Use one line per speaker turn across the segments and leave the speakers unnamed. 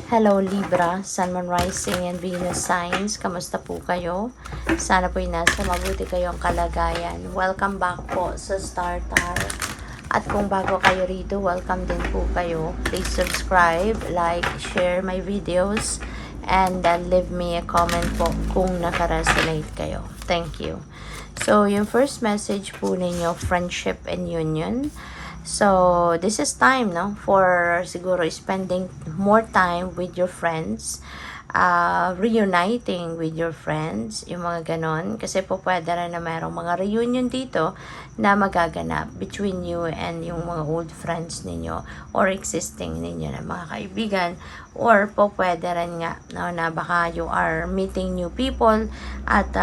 Hello Libra, Sun, Moon, Rising, and Venus signs. Kamusta po kayo? Sana po'y nasa mabuti kayong kalagayan. Welcome back po sa Star Tarot. At kung bago kayo rito, welcome din po kayo. Please subscribe, like, share my videos, and leave me a comment po kung nakaresonate kayo. Thank you. So, yung first message po ninyo, friendship and union. So, this is time, no? For siguro spending more time with your friends, reuniting with your friends, yung mga ganon. Kasi po pwede rin na mayroong mga reunion dito na magaganap between you and yung mga old friends ninyo or existing ninyo na mga kaibigan. Or po pwede rin nga, no, na baka you are meeting new people at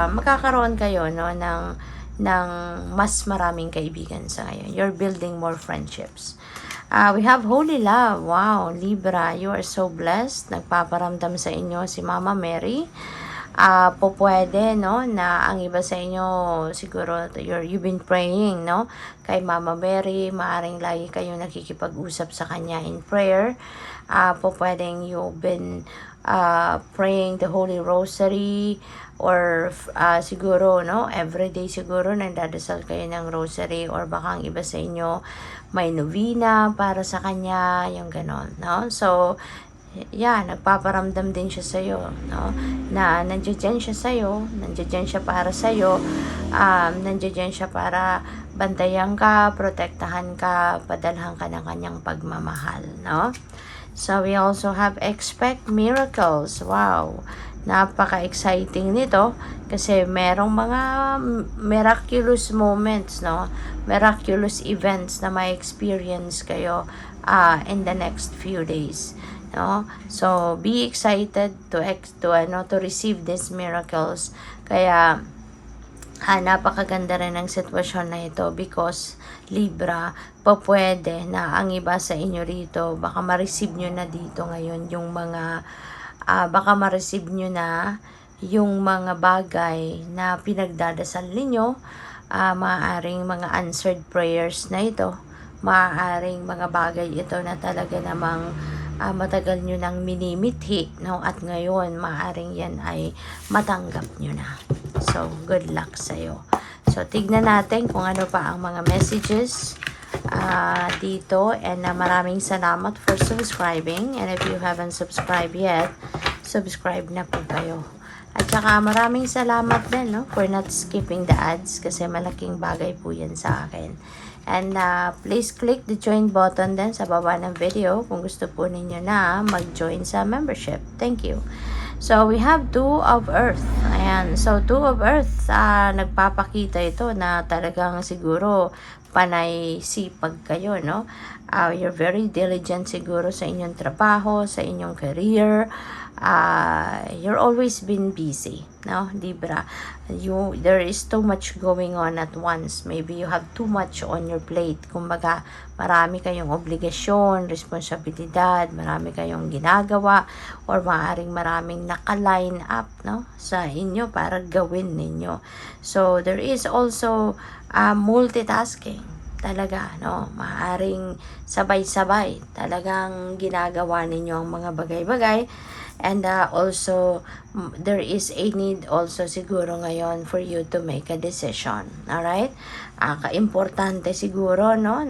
magkakaroon kayo, no, ng mas maraming kaibigan sa ngayon. You're building more friendships. We have holy love. Wow, Libra, you are so blessed. Nagpaparamdam sa inyo si Mama Mary. Po pwede, no, na ang iba sa inyo, siguro, you've been praying, no, kay Mama Mary. Maaring lagi kayong nakikipag-usap sa kanya in prayer. Po pwedeng you've been praying the Holy Rosary, or siguro, no, everyday siguro nagdadasal kayo ng rosary, or baka ang iba sa inyo may novena para sa kanya, yung ganon, no? So, yeah, nagpaparamdam din siya sa'yo, no? Na nandiyan siya sa'yo, nandiyan siya para sa'yo, nandiyan siya para bantayan ka, protektahan ka, padalhan ka ng kanyang pagmamahal, no? So, we also have expect miracles. Wow! Napaka-exciting nito kasi merong mga miraculous moments, no? Miraculous events na may experience kayo in the next few days, no? So, be excited to receive these miracles. Kaya, napakaganda rin ng sitwasyon na ito because Libra, pwede na ang iba sa inyo rito, baka ma-receive nyo na dito ngayon yung mga, baka ma-receive nyo na yung mga bagay na pinagdadasal ninyo, maaaring mga answered prayers na ito, maaaring mga bagay ito na talaga namang matagal nyo nang minimithi, no? At ngayon, maaaring yan ay matanggap nyo na. So, good luck sa'yo. So, tignan natin kung ano pa ang mga messages dito. And maraming salamat for subscribing. And if you haven't subscribed yet, subscribe na po kayo. At saka maraming salamat din, no, for not skipping the ads kasi malaking bagay po yan sa akin. And please click the join button din sa baba ng video kung gusto po ninyo na mag-join sa membership. Thank you. So, we have Two of Earth. Ayan. So, Two of Earth, nagpapakita ito na talagang siguro panay sipag kayo, no? You're very diligent siguro sa inyong trabaho, sa inyong career. You're always been busy, no, Libra? There is too much going on at once. Maybe you have too much on your plate. Kumbaga, marami kayong obligasyon, responsibilidad, marami kayong ginagawa, or maaaring maraming naka-line up, no, sa inyo para gawin ninyo. So, there is also multitasking. Talaga, no? Maaaring sabay-sabay. Talagang ginagawa ninyo ang mga bagay-bagay. And also, there is a need also siguro ngayon for you to make a decision. Alright? Importante siguro, no?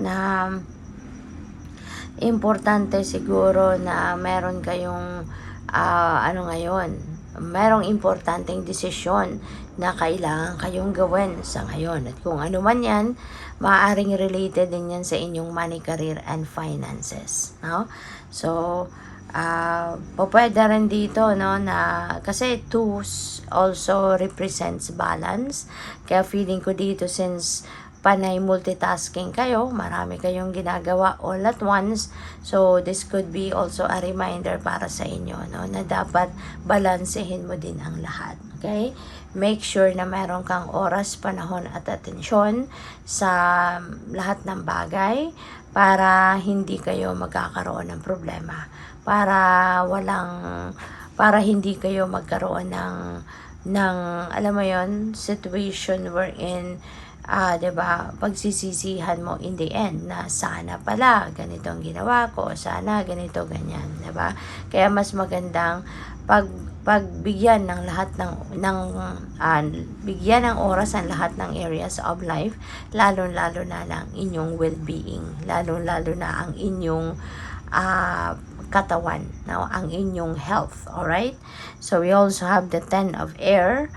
Importante siguro na meron kayong, merong importanteng desisyon na kailangan kayong gawin sa ngayon. At kung ano man yan, maaaring related din yan sa inyong money, career, and finances. No? So, pwede rin dito, no, na kasi 2 also represents balance. Kaya feeling ko dito, since panay multitasking kayo, marami kayong ginagawa all at once, so this could be also a reminder para sa inyo, no, na dapat balansehin mo din ang lahat. Okay? Make sure na meron kang oras, panahon at atensyon sa lahat ng bagay para hindi kayo magkakaroon ng problema, para hindi kayo magkaroon ng alam mo yon, situation wherein 'di ba, pagsisisihan mo in the end na sana pala ganito ang ginawa ko, sana ganito ganyan, 'di ba? Kaya mas magandang pagbigyan ng lahat bigyan ng oras ang lahat ng areas of life, lalo-lalo na lang inyong well-being, lalo-lalo na ang inyong katawan, no? Ang inyong health, alright? So we also have the 10 of air.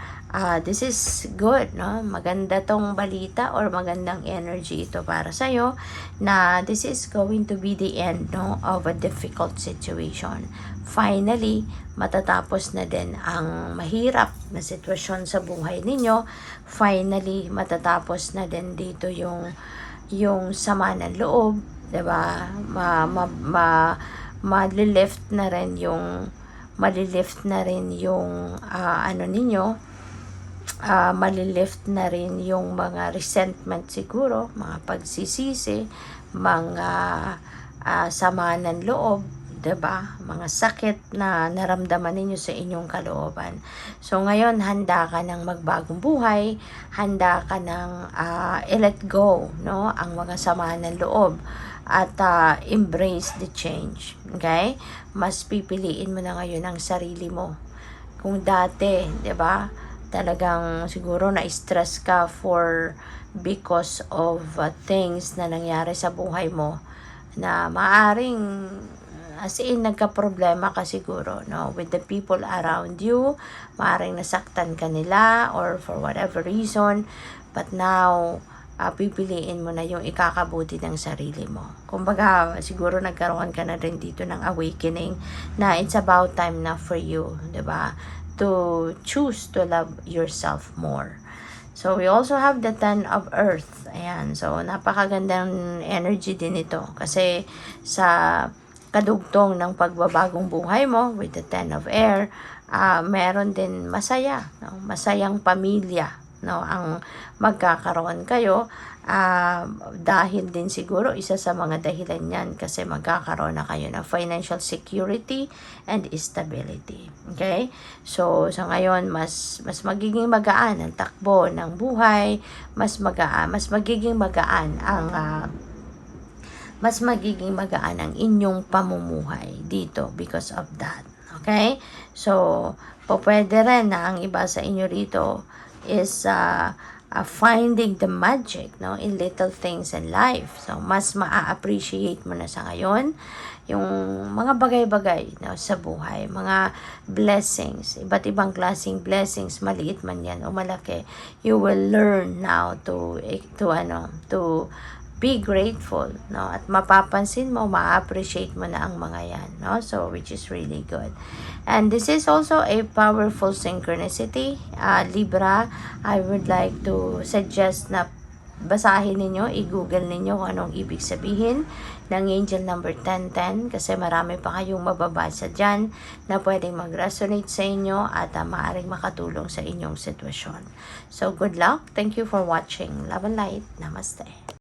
This is good, no? Maganda tong balita or magandang energy ito para sa'yo na this is going to be the end, no, of a difficult situation. Finally, matatapos na din ang mahirap na sitwasyon sa buhay ninyo. Finally, matatapos na din dito yung sama ng loob, 'di ba? Malilift na rin yung ano ninyo, malilift na rin yung mga resentment siguro, mga pagsisisi, mga sama ng loob, 'di ba? Mga sakit na naramdaman ninyo sa inyong kalooban. So ngayon, handa ka ng magbagong buhay, handa ka ng i-let go, no, ang mga sama ng loob at embrace the change. Okay? Mas pipiliin mo na ngayon ang sarili mo. Kung dati, 'di ba, talagang siguro na-stress ka because of things na nangyari sa buhay mo na maaring as in nagka-problema ka siguro, no, with the people around you, maaring nasaktan ka nila or for whatever reason, but now pipiliin mo na yung ikakabuti ng sarili mo. Kumbaga, siguro nagkaroon ka na rin dito ng awakening na it's about time na for you, 'di ba, to choose to love yourself more. So we also have the 10 of earth. Ayan, so napakagandang energy din ito kasi sa kadugtong ng pagbabagong buhay mo with the 10 of air, meron din masaya, no? Masayang pamilya, no, ang magkakaroon kayo, dahil din siguro isa sa mga dahilan yan kasi magkakaroon na kayo ng financial security and stability. Okay? So sa ngayon, mas magiging magaan ang takbo ng buhay, mas magiging magaan ang inyong pamumuhay dito because of that. Okay? So pwede rin na ang iba sa inyo rito is finding the magic, no, in little things in life. So mas maa-appreciate mo na sa ngayon yung mga bagay-bagay, no, sa buhay, mga blessings, iba't ibang klaseng blessings, maliit man yan o malaki. You will learn now to be grateful, no, at mapapansin mo, ma-appreciate mo na ang mga yan, no, so which is really good. And this is also a powerful synchronicity, Libra. I would like to suggest na basahin ninyo, i-google ninyo kung anong ibig sabihin ng angel number 1010 kasi marami pa kayong mababasa dyan na pwedeng mag-resonate sa inyo at maaaring makatulong sa inyong sitwasyon. So good luck. Thank you for watching. Love and light. Namaste.